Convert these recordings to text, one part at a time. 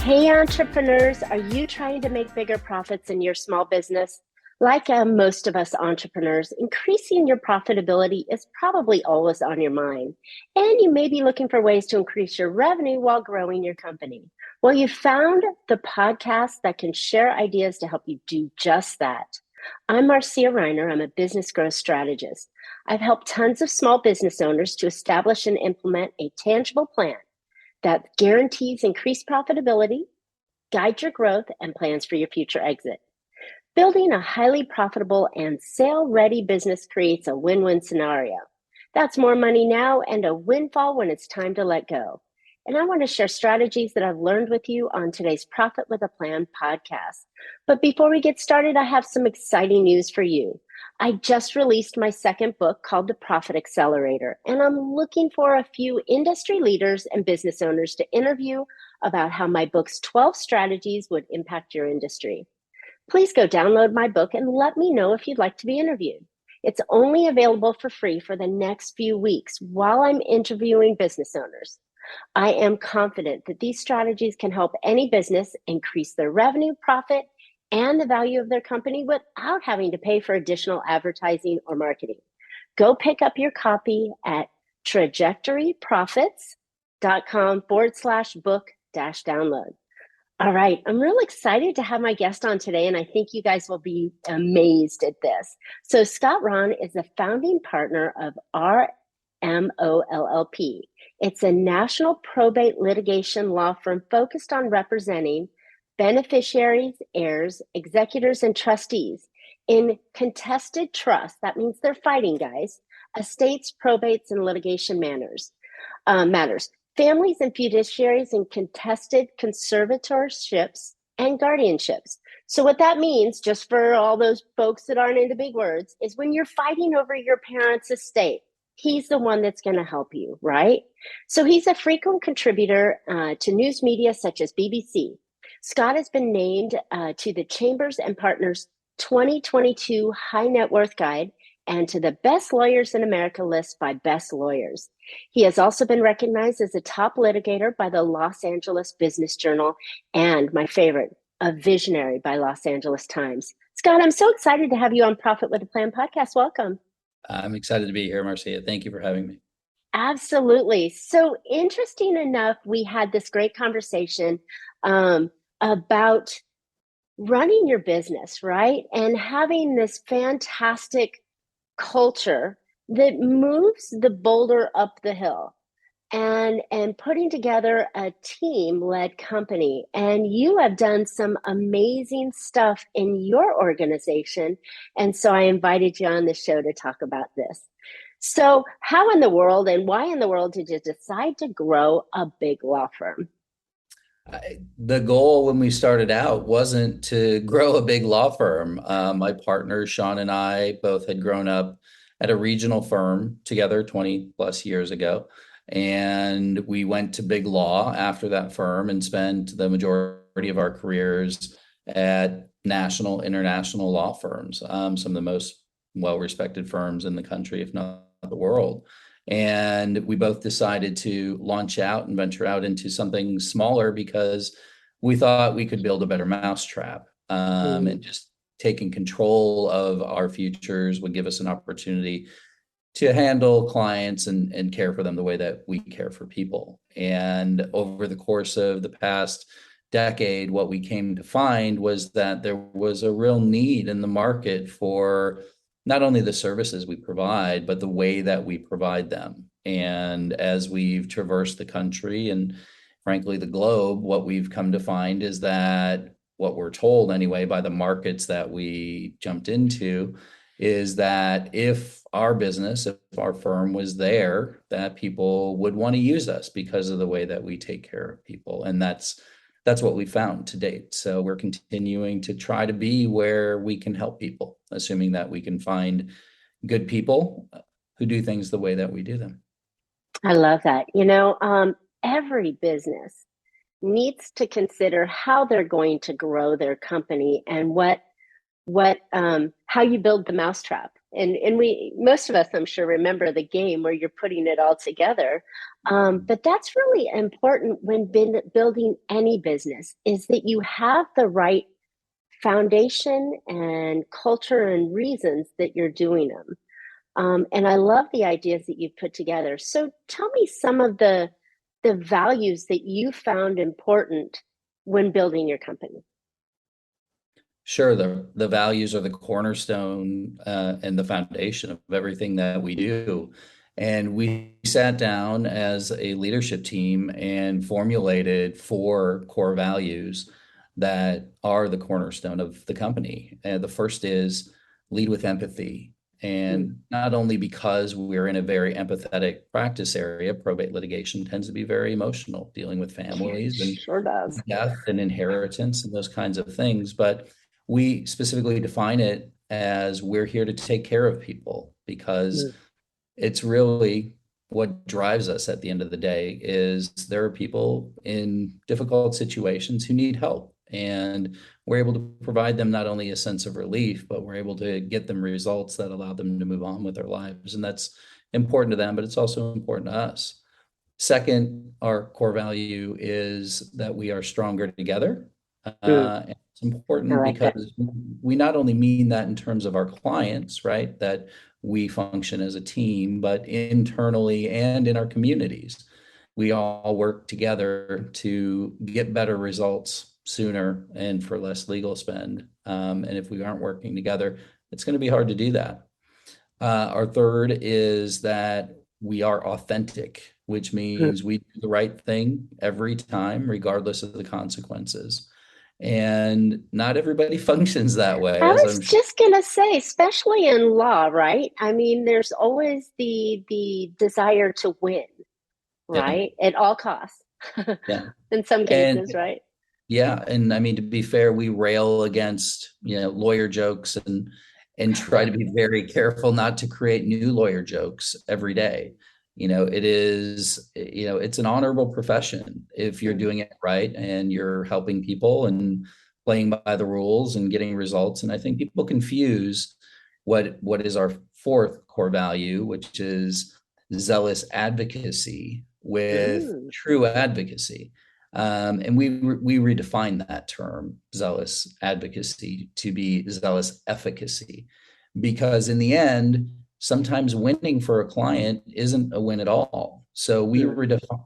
Hey, entrepreneurs, are you trying to make bigger profits in your small business? Like most of us entrepreneurs, increasing your profitability is probably always on your mind. And you may be looking for ways to increase your revenue while growing your company. Well, you found the podcast that can share ideas to help you do just that. I'm Marcia. I'm a business growth strategist. I've helped tons of small business owners to establish and implement a tangible plan that guarantees increased profitability, guide your growth, and plans for your future exit. Building a highly profitable and sale-ready business creates a win-win scenario. That's more money now and a windfall when it's time to let go. And I want to share strategies that I've learned with you on today's Profit with a Plan podcast. But before we get started, I have some exciting news for you. I just released my second book called The Profit Accelerator, and I'm looking for a few industry leaders and business owners to interview about how my book's 12 strategies would impact your industry. Please go download my book and let me know if you'd like to be interviewed. It's only available for free for the next few weeks while I'm interviewing business owners. I am confident that these strategies can help any business increase their revenue, profit, and the value of their company without having to pay for additional advertising or marketing. Go pick up your copy at trajectoryprofits.com/book-download. All right, I'm real excited to have my guest on today, and I think you guys will be amazed at this. So Scott Rahn is the founding partner of RMO LLP. It's a national probate litigation law firm focused on representing beneficiaries, heirs, executors, and trustees in contested trust. That means they're fighting, guys. Estates, probates, and litigation matters. Families and fiduciaries in contested conservatorships and guardianships. So what that means, just for all those folks that aren't into big words, is when you're fighting over your parents' estate, he's the one that's going to help you, right? So he's a frequent contributor to news media such as BBC. Scott has been named to the Chambers and Partners 2022 High Net Worth Guide and to the Best Lawyers in America list by Best Lawyers. He has also been recognized as a top litigator by the Los Angeles Business Journal and, my favorite, a visionary by Los Angeles Times. Scott, I'm so excited to have you on Profit with a Plan podcast. Welcome. I'm excited to be here, Marcia. Thank you for having me. Absolutely. So interesting enough, we had this great conversation about running your business, right? And having this fantastic culture that moves the boulder up the hill and putting together a team-led company. And you have done some amazing stuff in your organization. And so I invited you on the show to talk about this. So how in the world and why in the world did you decide to grow a big law firm? The goal when we started out wasn't to grow a big law firm. My partner, Sean, and I both had grown up at a regional firm together 20 plus years ago. And we went to big law after that firm and spent the majority of our careers at national, international law firms, some of the most well-respected firms in the country, if not the world. And we both decided to launch out and venture out into something smaller because we thought we could build a better mousetrap. And just taking control of our futures would give us an opportunity to handle clients and care for them the way that we care for people. And over the course of the past decade, what we came to find was that there was a real need in the market for not only the services we provide, but the way that we provide them. And as we've traversed the country and frankly, the globe, what we've come to find is that what we're told anyway by the markets that we jumped into is that if our business, if our firm was there, that people would want to use us because of the way that we take care of people. And that's what we found to date. So we're continuing to try to be where we can help people, assuming that we can find good people who do things the way that we do them. I love that. Every business needs to consider how they're going to grow their company and how you build the mousetrap. And we, most of us, I'm sure, remember the game where you're putting it all together. But that's really important when building any business, is that you have the right foundation and culture and reasons that you're doing them. And I love the ideas that you've put together. So tell me some of the values that you found important when building your company. Sure, the values are the cornerstone and the foundation of everything that we do. And we sat down as a leadership team and formulated 4 core values that are the cornerstone of the company. And the first is lead with empathy. Mm. And not only because we're in a very empathetic practice area, probate litigation tends to be very emotional, dealing with Yeah, families and sure does. death and inheritance and those kinds of things. But we specifically define it as we're here to take care of people, because Mm. it's really what drives us at the end of the day. Is there are people in difficult situations who need help, and we're able to provide them not only a sense of relief, but we're able to get them results that allow them to move on with their lives. And that's important to them, but it's also important to us. Second, our core value is that we are stronger together. Mm. And it's I important like that. because we not only mean that in terms of our clients, right, that we function as a team, but internally and in our communities. We all work together to get better results sooner and for less legal spend. And if we aren't working together, it's going to be hard to do that. Our third is that we are authentic, which Mm. means we do the right thing every time, regardless of the consequences. And not everybody functions that way, I as was I'm sure. just gonna say, especially in law, right? I mean, there's always the desire to win, Yeah, right? At all costs. yeah. In some cases, And right? yeah, and I mean, to be fair, we rail against, lawyer jokes and try to be very careful not to create new lawyer jokes every day. It's an honorable profession if you're Mm. doing it right and you're helping people and playing by the rules and getting results. And I think people confuse what is our fourth core value, which is zealous advocacy, with Mm. true advocacy. And we redefine that term, zealous advocacy, to be zealous efficacy, because in the end, sometimes winning for a client isn't a win at all. So Mm.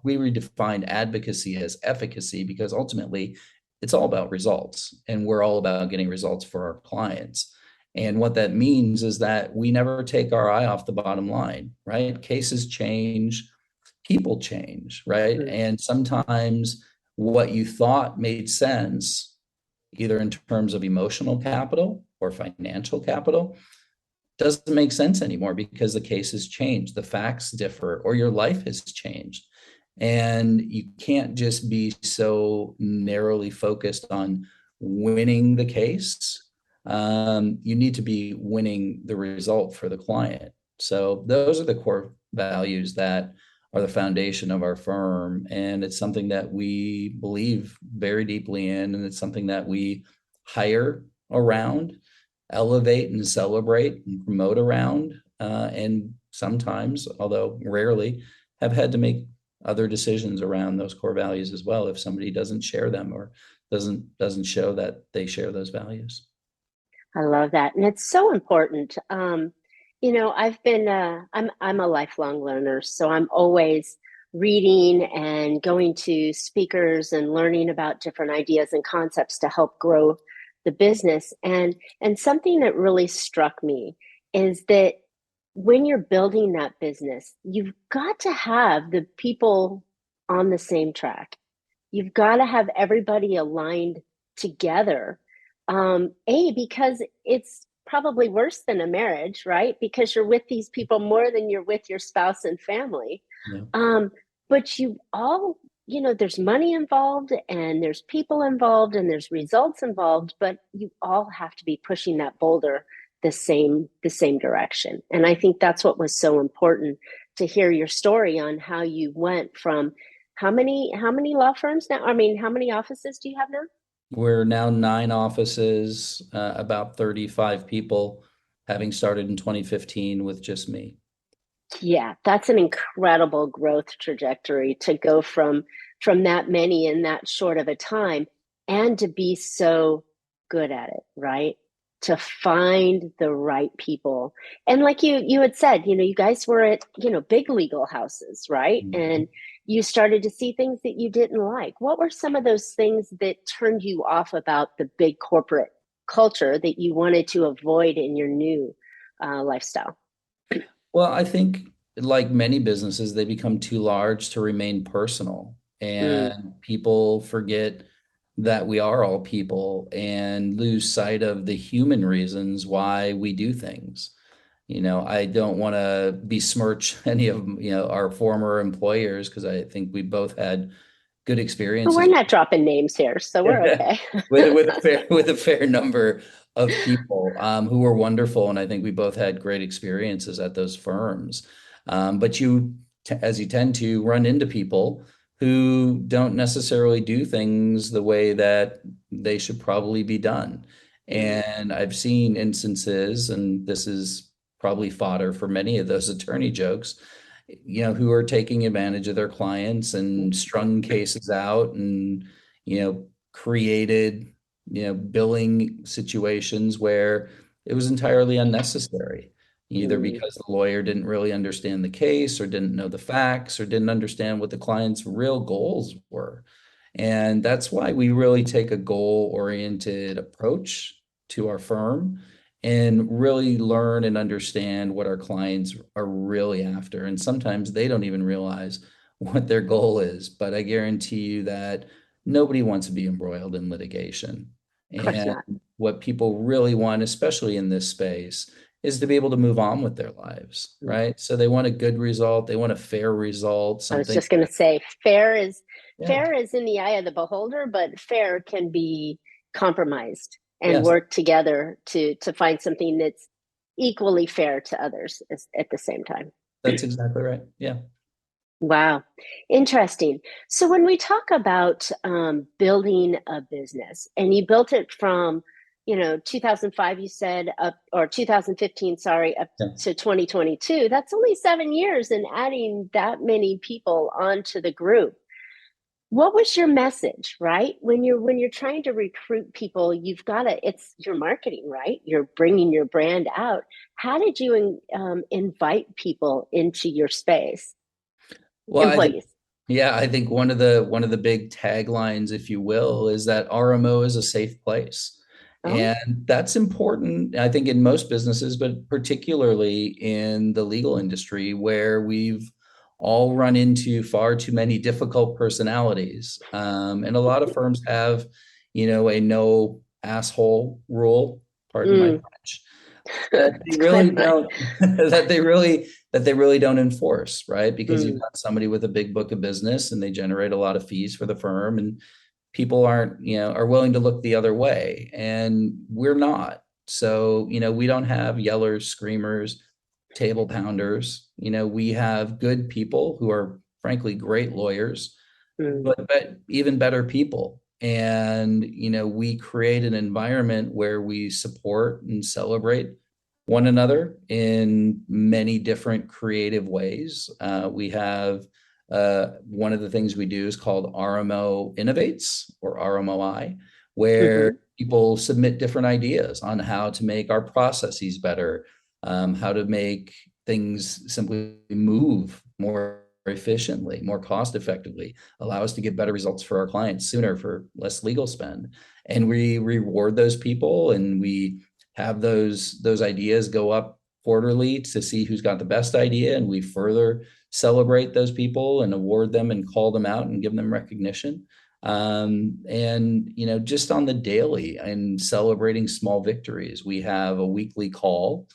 we redefined advocacy as efficacy, because ultimately it's all about results, and we're all about getting results for our clients. And what that means is that we never take our eye off the bottom line, right? Cases change, people change, right? Mm. And sometimes what you thought made sense, either in terms of emotional capital or financial capital, doesn't make sense anymore because the case has changed, the facts differ, or your life has changed. And you can't just be so narrowly focused on winning the case. You need to be winning the result for the client. So those are the core values that are the foundation of our firm. And it's something that we believe very deeply in. And it's something that we hire around, elevate and celebrate and promote around. And sometimes, although rarely, have had to make other decisions around those core values as well if somebody doesn't share them or doesn't show that they share those values. I love that, and it's so important. I've been I'm a lifelong learner, so I'm always reading and going to speakers and learning about different ideas and concepts to help grow the business. And something that really struck me is that when you're building that business, you've got to have the people on the same track. You've got to have everybody aligned together. Because it's probably worse than a marriage, right? Because you're with these people more than you're with your spouse and family. Yeah. Um, but you all, there's money involved and there's people involved and there's results involved, but you all have to be pushing that boulder the same direction. And I think that's what was so important to hear your story on how you went from how many law firms now? I mean, how many offices do you have now? We're now 9 offices, about 35 people, having started in 2015 with just me. Yeah, that's an incredible growth trajectory to go from that many in that short of a time and to be so good at it, right? To find the right people. And like you had said, you guys were at, big legal houses, right? Mhm. And you started to see things that you didn't like. What were some of those things that turned you off about the big corporate culture that you wanted to avoid in your new lifestyle? Well, I think like many businesses, they become too large to remain personal. Mm, And people forget that we are all people and lose sight of the human reasons why we do things. I don't want to besmirch any of, our former employers because I think we both had good but we're experiences not dropping names here, so we're okay. with a fair number of people who were wonderful, and I think we both had great experiences at those firms. But as you tend to run into people who don't necessarily do things the way that they should probably be done. Mm, And I've seen instances, and this is probably fodder for many of those attorney jokes, who are taking advantage of their clients and strung cases out and, created, billing situations where it was entirely unnecessary, either mm, because the lawyer didn't really understand the case or didn't know the facts or didn't understand what the client's real goals were. And that's why we really take a goal-oriented approach to our firm and really learn and understand what our clients are really after. And sometimes they don't even realize what their goal is, but I guarantee you that nobody wants to be embroiled in litigation. of course And not. what people really want, especially in this space, is to be able to move on with their lives, Mm. right? So they want a good result, they want a fair result, I was something. just going to say, Yeah, fair is in the eye of the beholder, but fair can be compromised and yes, work together to find something that's equally fair to others at the same time. that's exactly right. Yeah. Wow, interesting. So when we talk about building a business, and you built it from, 2005, you said up, or 2015, sorry, up Yeah. to 2022. That's only 7 years, and adding that many people onto the group. What was your message, right? When you're trying to recruit people, you've got to. It's your marketing, right? You're bringing your brand out. How did you invite people into your space? Well, Employees. I think one of the big taglines, if you will, is that RMO is a safe place. Oh. And that's important, I think, in most businesses, but particularly in the legal industry, where we've all run into far too many difficult personalities. And a lot of firms have, a no asshole rule, pardon my Mm. French, that they It's really kind of don't that they really don't enforce, right? Because you've mm, got somebody with a big book of business and they generate a lot of fees for the firm, and people are willing to look the other way, and we're not. So, we don't have yellers, screamers, table pounders. We have good people who are frankly great lawyers, mm, but even better people. And, we create an environment where we support and celebrate one another in many different creative ways. We have one of the things we do is called RMO Innovates, or RMOI, where hmm people submit different ideas on how to make our processes better, how to make things simply move more efficiently, more cost effectively, allow us to get better results for our clients sooner for less legal spend. And we reward those people, and we have those ideas go up quarterly to see who's got the best idea, and we further celebrate those people and award them and call them out and give them recognition. And just on the daily and celebrating small victories, we have a weekly call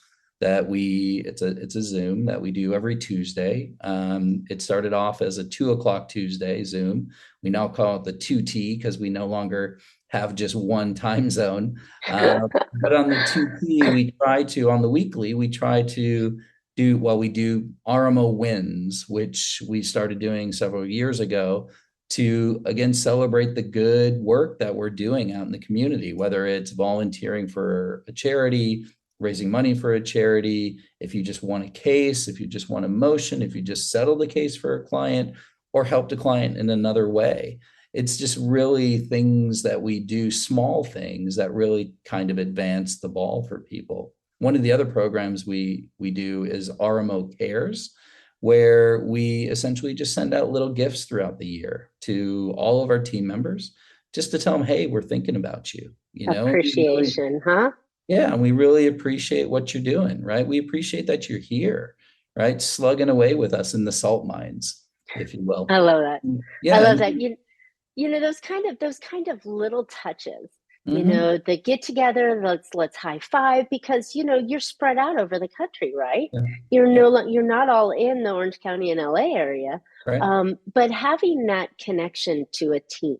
that it's a Zoom that we do every Tuesday. It started off as a 2 o'clock Tuesday Zoom. We now call it the 2T because we no longer have just one time zone. But on the 2T, on the weekly, we try to we do RMO wins, which we started doing several years ago to, again, celebrate the good work that we're doing out in the community, whether it's volunteering for a charity, raising money for a charity, if you just want a case, if you just want a motion, if you just settle the case for a client or help the client in another way. It's just really things that we do, small things that really kind of advance the ball for people. One of the other programs we do is RMO Cares, where we essentially just send out little gifts throughout the year to all of our team members, just to tell them, hey, we're thinking about you. Appreciation, huh? Yeah, and we really appreciate what you're doing, right? We appreciate that you're here, right? Slugging away with us in the salt mines, if you will. I love that. I Yeah. love that. Those kind of little touches, the get together, let's high five, because you're spread out over the country, right? Yeah. You're not all in the Orange County and LA area. Right. But having that connection to a team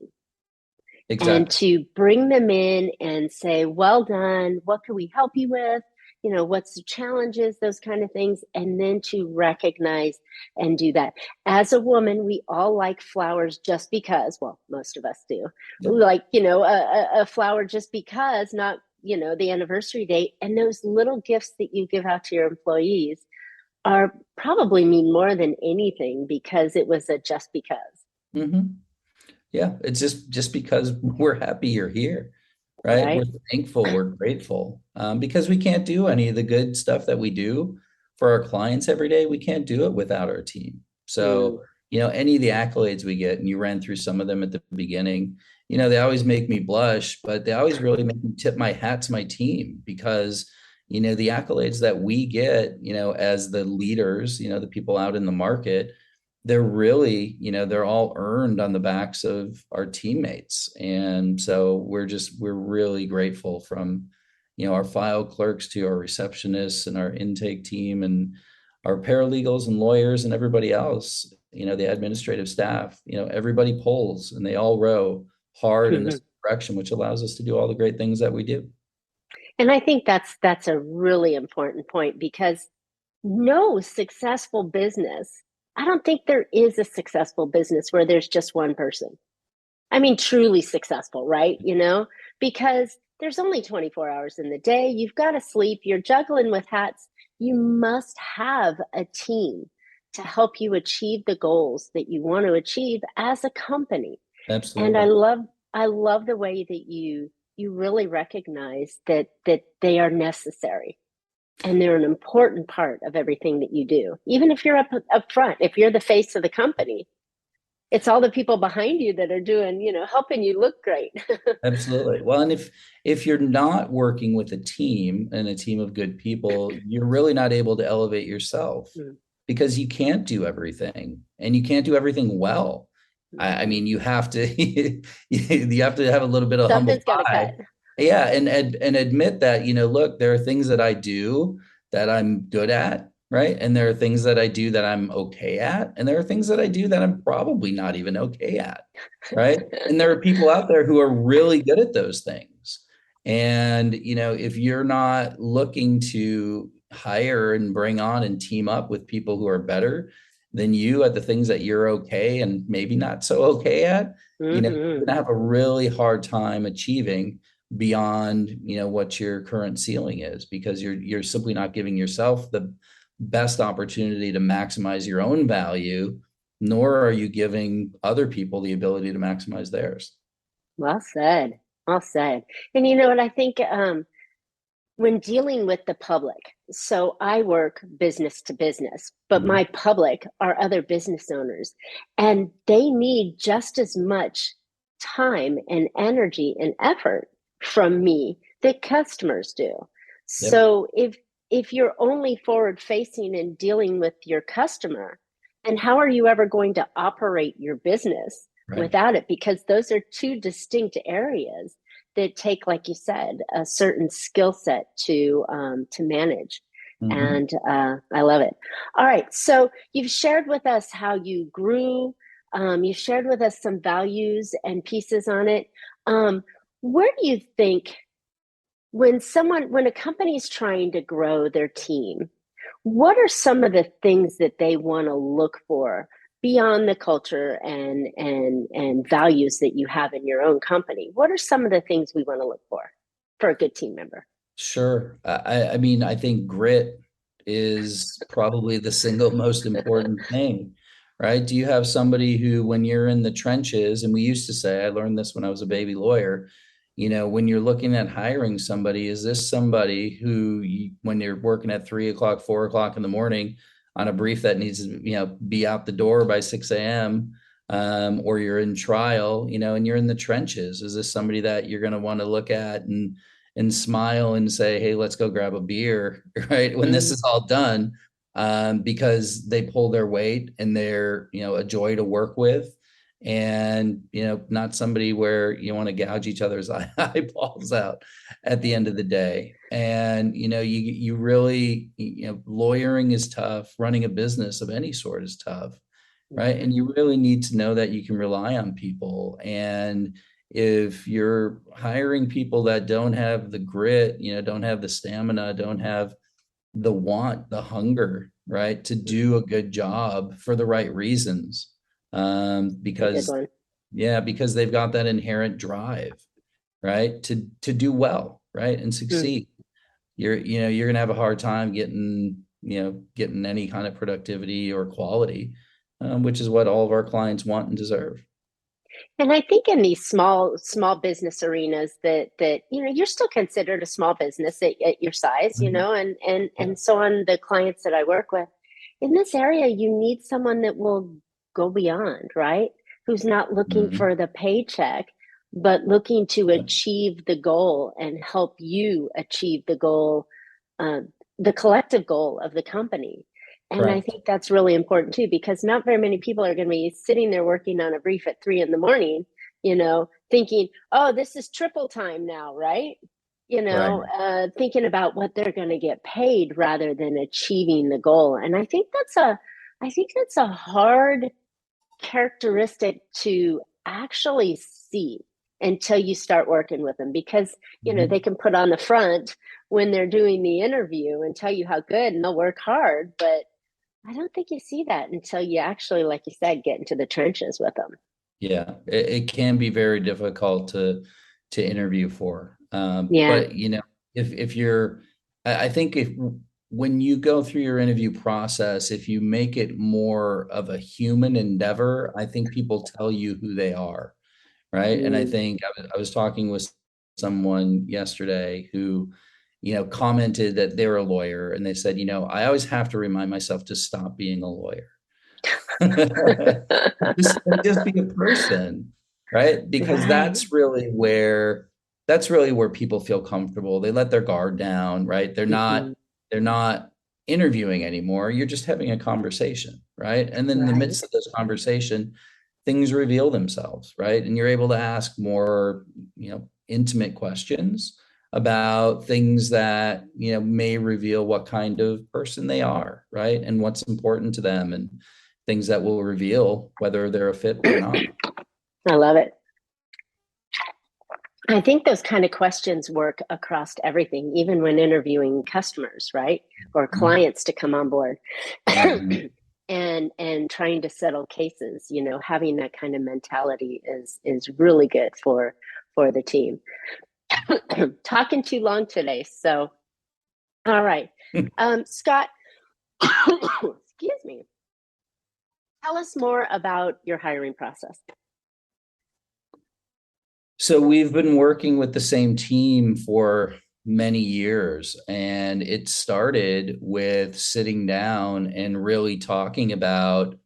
and Exactly. to bring them in and say, well done, what can we help you with? What's the challenges, those kind of things, and then to recognize and do that. As a woman, we all like flowers just because, well, most of us do. Yeah. Like, a flower just because, not, the anniversary date. And those little gifts that you give out to your employees are probably mean more than anything, because it was a just because. Mm-hmm. Yeah, it's just because we're happy you're here, right? Right. We're thankful, we're grateful, because we can't do any of the good stuff that we do for our clients every day. We can't do it without our team. So, any of the accolades we get, and you ran through some of them at the beginning, they always make me blush, but they always really make me tip my hat to my team, because, the accolades that we get, as the leaders, the people out in the market, they're really, they're all earned on the backs of our teammates. And so we're really grateful, from, our file clerks to our receptionists and our intake team and our paralegals and lawyers and everybody else, the administrative staff, everybody pulls and they all row hard in this direction, which allows us to do all the great things that we do. And I think that's a really important point, because no successful business, I don't think there is a successful business where there's just one person. I mean, truly successful, right? Because there's only 24 hours in the day. You've got to sleep. You're juggling with hats. You must have a team to help you achieve the goals that you want to achieve as a company. And Absolutely. I love the way that you really recognize that they are necessary. And they're an important part of everything that you do. Even if you're up front, if you're the face of the company, it's all the people behind you that are doing, helping you look great. Absolutely. Well, and if you're not working with a team and a team of good people, you're really not able to elevate yourself, because you can't do everything, and you can't do everything well. I mean, you have to you have to have a little bit of humble Something's got to pie. cut. Yeah, and admit that, look, there are things that I do that I'm good at, right? And there are things that I do that I'm okay at, and there are things that I do that I'm probably not even okay at, right? And there are people out there who are really good at those things. And, if you're not looking to hire and bring on and team up with people who are better than you at the things that you're okay and maybe not so okay at, you're going to have a really hard time achieving beyond, what your current ceiling is, because you're simply not giving yourself the best opportunity to maximize your own value, nor are you giving other people the ability to maximize theirs. Well said. Well said. And you know what I think, when dealing with the public, so I work business to business, but my public are other business owners, and they need just as much time and energy and effort from me that customers do. Yep. So if you're only forward facing and dealing with your customer, then how are you ever going to operate your business without it? Because those are two distinct areas that take, like you said, a certain skill set to manage. And I love it. All right, so you've shared with us how you grew. You shared with us some values and pieces on it. Where do you think, when a company is trying to grow their team, what are some of the things that they want to look for beyond the culture and values that you have in your own company? What are some of the things we want to look for a good team member? Sure. I mean, I think grit is probably the single most important thing, right? Do you have somebody who, when you're in the trenches, and we used to say, I learned this when I was a baby lawyer, when you're looking at hiring somebody, is this somebody who, when you're working at 3 o'clock, 4 o'clock in the morning on a brief that needs to, be out the door by 6 a.m., or you're in trial, and you're in the trenches, is this somebody that you're going to want to look at and smile and say, hey, let's go grab a beer, right? When this is all done, because they pull their weight and they're, a joy to work with. And, not somebody where you want to gouge each other's eyeballs out at the end of the day. And, you really, lawyering is tough. Running a business of any sort is tough, right? And you really need to know that you can rely on people. And if you're hiring people that don't have the grit, don't have the stamina, don't have the want, the hunger, right, to do a good job for the right reasons, because because they've got that inherent drive, right, to do well, right, and succeed. You're gonna have a hard time getting any kind of productivity or quality, which is what all of our clients want and deserve. And I think in these small business arenas that you're still considered a small business at your size, and so on the clients that I work with in this area, you need someone that will go beyond, right? Who's not looking Mhm. for the paycheck, but looking to achieve the goal and help you achieve the goal, uh, the collective goal of the company. And I Correct. think that's really important too, because not very many people are going to be sitting there working on a brief at 3 in the morning, thinking, oh, this is triple time now, right? Right. Thinking about what they're going to get paid rather than achieving the goal. And I think that's a hard characteristic to actually see until you start working with them, because they Mhm. can put on the front when they're doing the interview and tell you how good, and they'll work hard, but I don't think you see that until you actually, like you said, get into the trenches with them. Yeah, it can be very difficult to interview for. Yeah. But if you're, I think if when you go through your interview process, if you make it more of a human endeavor, I think people tell you who they are, right? And I Mm. think I was talking with someone yesterday who, commented that they're a lawyer, and they said, I always have to remind myself to stop being a lawyer. Just be a person, right? Because Right. that's really where people feel comfortable. They let their guard down, right? They're not Hmm. they're not interviewing anymore. You're just having a conversation, right? And then in the Right. midst of this conversation, things reveal themselves, right? And you're able to ask more, intimate questions about things that, may reveal what kind of person they are, right? And what's important to them, and things that will reveal whether they're a fit or not. I love it. I think those kind of questions work across everything, even when interviewing customers, right? Or clients to come on board. Mhm. And trying to settle cases, having that kind of mentality is really good for the team. Talking too long today. So, all right. Scott, excuse me. Tell us more about your hiring process. So we've been working with the same team for many years, and it started with sitting down and really talking about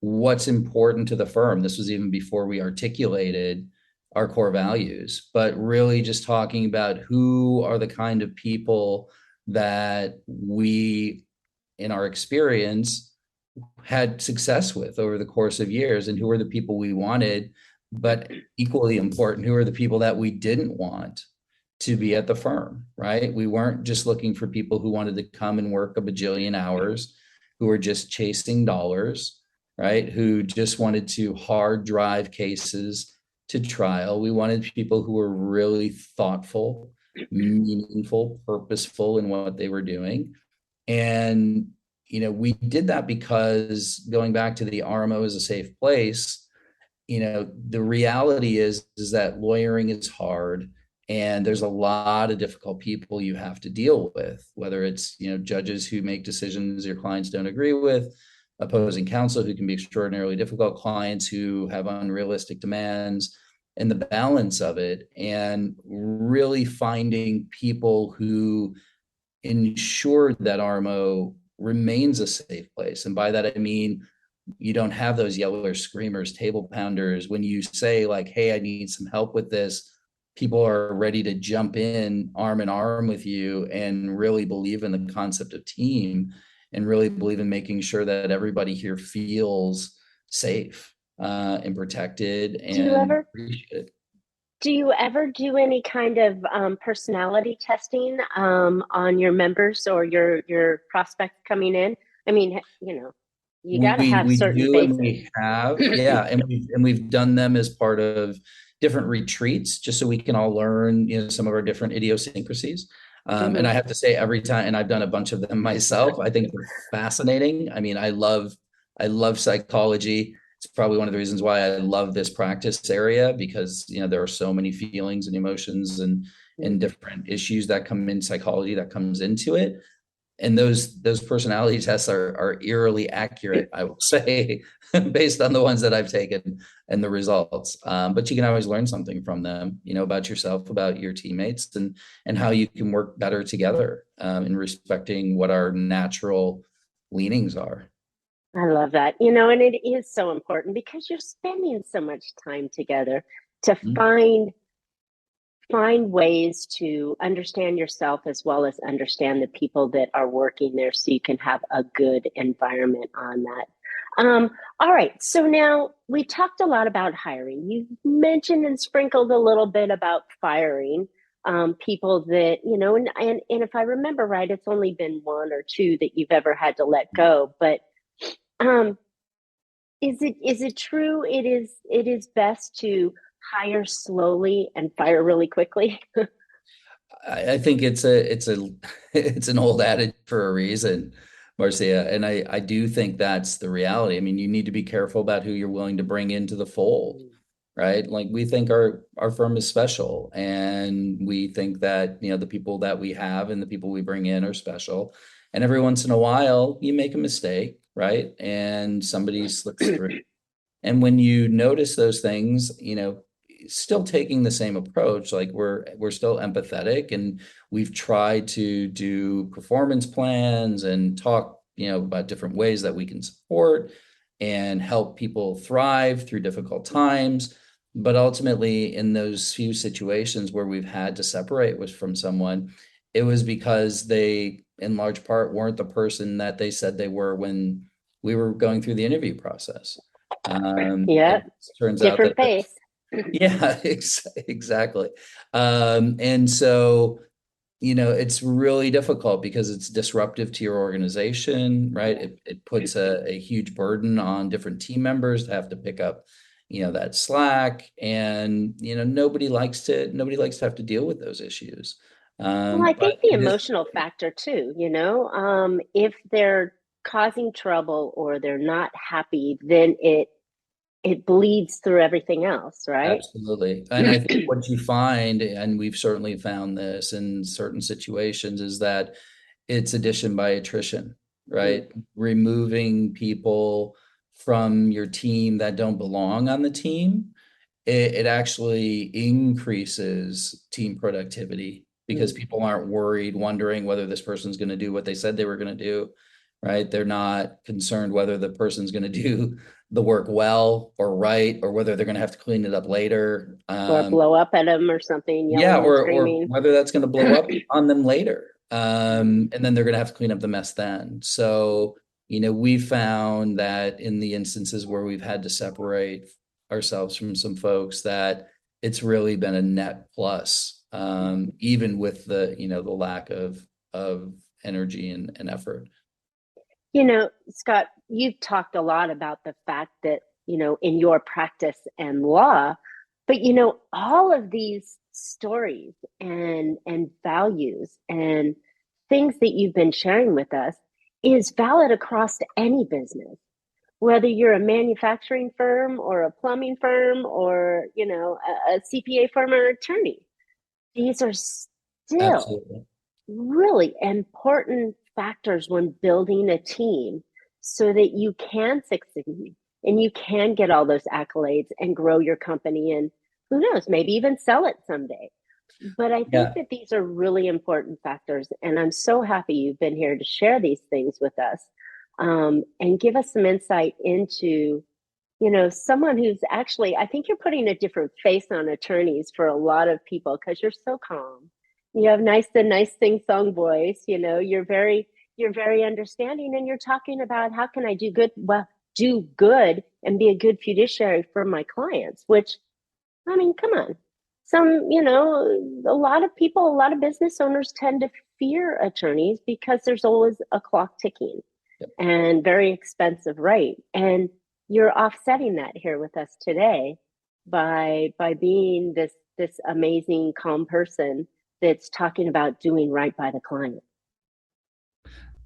what's important to the firm. This was even before we articulated our core values, but really just talking about who are the kind of people that we, in our experience, had success with over the course of years, and who are the people we wanted, but equally important, who are the people that we didn't want to be at the firm, right? We weren't just looking for people who wanted to come and work a bajillion hours, who were just chasing dollars, right? Who just wanted to hard drive cases to trial. We wanted people who were really thoughtful, meaningful, purposeful in what they were doing. And we did that because, going back to the RMO is a safe place, the reality is that lawyering is hard. And there's a lot of difficult people you have to deal with, whether it's, judges who make decisions your clients don't agree with, opposing counsel who can be extraordinarily difficult, clients who have unrealistic demands, and the balance of it, and really finding people who ensure that RMO remains a safe place. And by that, I mean, you don't have those yeller screamers, table pounders. When you say like, hey, I need some help with this, people are ready to jump in arm with you and really believe in the concept of team and really believe in making sure that everybody here feels safe and protected Do you and ever appreciated. do you ever do any kind of personality testing on your members or your prospects coming in? I mean, you got to have We certain do, and bases. we have, yeah, and we've done them as part of different retreats, just so we can all learn, some of our different idiosyncrasies. And I Mhm. have to say, every time, and I've done a bunch of them myself, I think they're fascinating. I mean, I love psychology. It's probably one of the reasons why I love this practice area, because there are so many feelings and emotions and different issues that come in psychology that comes into it, and those personality tests are eerily accurate, I will say, based on the ones that I've taken and the results. But you can always learn something from them, about yourself, about your teammates, and how you can work better together, in respecting what our natural leanings are. I love that. And it is so important because you're spending so much time together to Mhm. find ways to understand yourself as well as understand the people that are working there so you can have a good environment on that. All right. So now we talked a lot about hiring. You mentioned and sprinkled a little bit about firing people that, and if I remember right, it's only been one or two that you've ever had to let go. But um, is it true it is best to hire slowly and fire really quickly? I think it's a it's an old adage for a reason, Marcia, and I do think that's the reality. I mean, you need to be careful about who you're willing to bring into the fold, right? Like, we think our firm is special, and we think that the people that we have and the people we bring in are special. And every once in a while, you make a mistake, right? And somebody slips through. And when you notice those things, still taking the same approach, like we're still empathetic, and we've tried to do performance plans and talk, about different ways that we can support and help people thrive through difficult times. But ultimately, in those few situations where we've had to separate with from someone, it was because they, in large part, weren't the person that they said they were when we were going through the interview process. Yeah, It turns out different that pace. yeah, exactly. And so, it's really difficult because it's disruptive to your organization, right? Yeah. It puts a huge burden on different team members to have to pick up, that slack. And, nobody likes to have to deal with those issues. Well, I But think the it is, emotional factor too, if they're causing trouble or they're not happy, then it bleeds through everything else, right? absolutely. And I think what you find, and we've certainly found this in certain situations, is that it's addition by attrition, right? Removing people from your team that don't belong on the team, it actually increases team productivity, because people aren't worried, wondering whether this person's going to do what they said they were going to do, right? They're not concerned whether the person's going to do the work well or right, or whether they're going to have to clean it up later. Or blow up at them or something, Yeah, yelling and or screaming. whether that's going to blow up on them later. And then they're going to have to clean up the mess then. So, we found that in the instances where we've had to separate ourselves from some folks, that it's really been a net plus, even with the lack of energy and effort. Scott, you've talked a lot about the fact that, in your practice and law, but all of these stories and values and things that you've been sharing with us is valid across any business, whether you're a manufacturing firm or a plumbing firm or, a CPA firm or attorney. These are still Absolutely. really important factors when building a team so that you can succeed and you can get all those accolades and grow your company and who knows, maybe even sell it someday. But I think Yeah. that these are really important factors. And I'm so happy you've been here to share these things with us and give us some insight into, someone who's actually, I think you're putting a different face on attorneys for a lot of people because you're so calm. You have the nice sing-song voice, you're very understanding and you're talking about how can I do good and be a good fiduciary for my clients, which I mean, come on. A lot of people, a lot of business owners tend to fear attorneys because there's always a clock ticking Yep. and very expensive rate. And you're offsetting that here with us today by being this amazing, calm person that's talking about doing right by the client.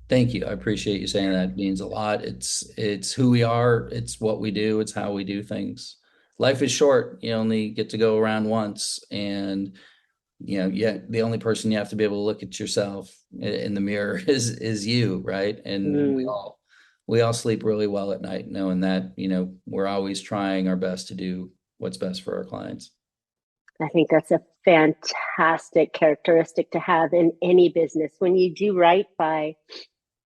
Thank you. I appreciate you saying that. It means a lot. It's who we are. It's what we do. It's how we do things. Life is short. You only get to go around once, and the only person you have to be able to look at yourself in the mirror is you, right? And we all sleep really well at night, knowing that we're always trying our best to do what's best for our clients. I think that's a fantastic characteristic to have in any business. When you do right by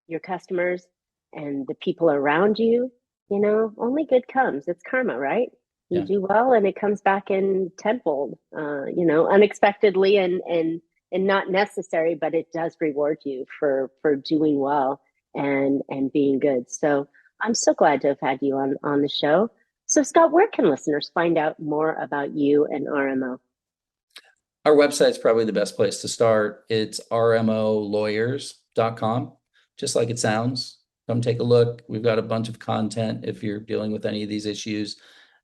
your customers and the people around you, only good comes. It's karma, right? You do well and it comes back in tenfold, unexpectedly and not necessary, but it does reward you for doing well and being good. So I'm so glad to have had you on the show. So Scott, where can listeners find out more about you and RMO? Our website's probably the best place to start. It's rmolawyers.com, just like it sounds. Come take a look. We've got a bunch of content if you're dealing with any of these issues.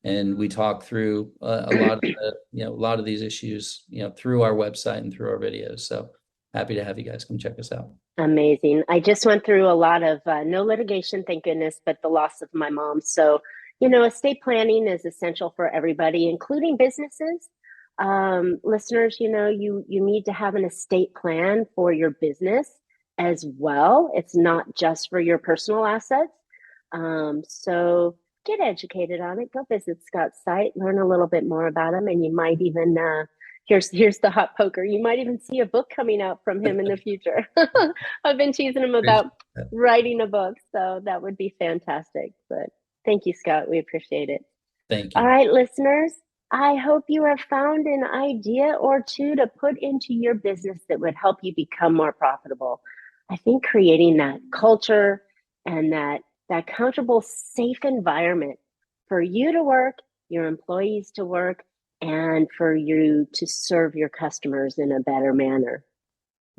And we talk through a lot of these issues, through our website and through our videos. So happy to have you guys come check us out. Amazing. I just went through a lot of no litigation, thank goodness, but the loss of my mom. So, estate planning is essential for everybody, including businesses. Listeners, you need to have an estate plan for your business as well. It's not just for your personal assets. So get educated on it. Go visit Scott's site, learn a little bit more about him, and you might even here's the hot poker. You might even see a book coming out from him in the future. I've been teasing him about writing a book, so that would be fantastic. But thank you, Scott. We appreciate it. Thank you. All right, listeners. I hope you have found an idea or two to put into your business that would help you become more profitable. I think creating that culture and that comfortable, safe environment for you to work, your employees to work, and for you to serve your customers in a better manner.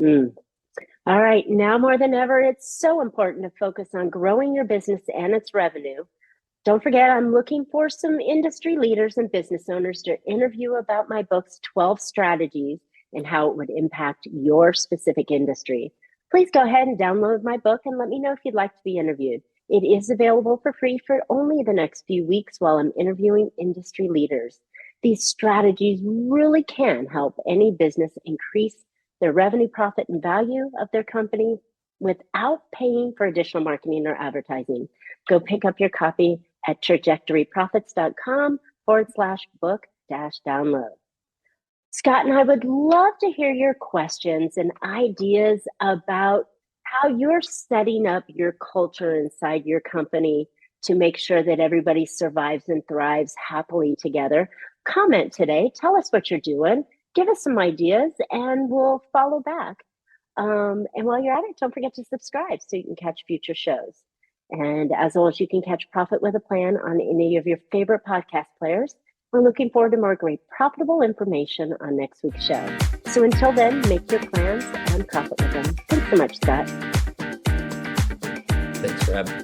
All right, now more than ever, it's so important to focus on growing your business and its revenue. Don't forget, I'm looking for some industry leaders and business owners to interview about my book's 12 strategies and how it would impact your specific industry. Please go ahead and download my book and let me know if you'd like to be interviewed. It is available for free for only the next few weeks while I'm interviewing industry leaders. These strategies really can help any business increase their revenue, profit, and value of their company without paying for additional marketing or advertising. Go pick up your copy at trajectoryprofits.com/book-download. Scott and I would love to hear your questions and ideas about how you're setting up your culture inside your company to make sure that everybody survives and thrives happily together. Comment today. Tell us what you're doing. Give us some ideas and we'll follow back. And while you're at it, don't forget to subscribe so you can catch future shows. And as always, you can catch Profit with a Plan on any of your favorite podcast players. We're looking forward to more great profitable information on next week's show. So until then, make your plans and profit with them. Thanks so much, Scott. Thanks for having me.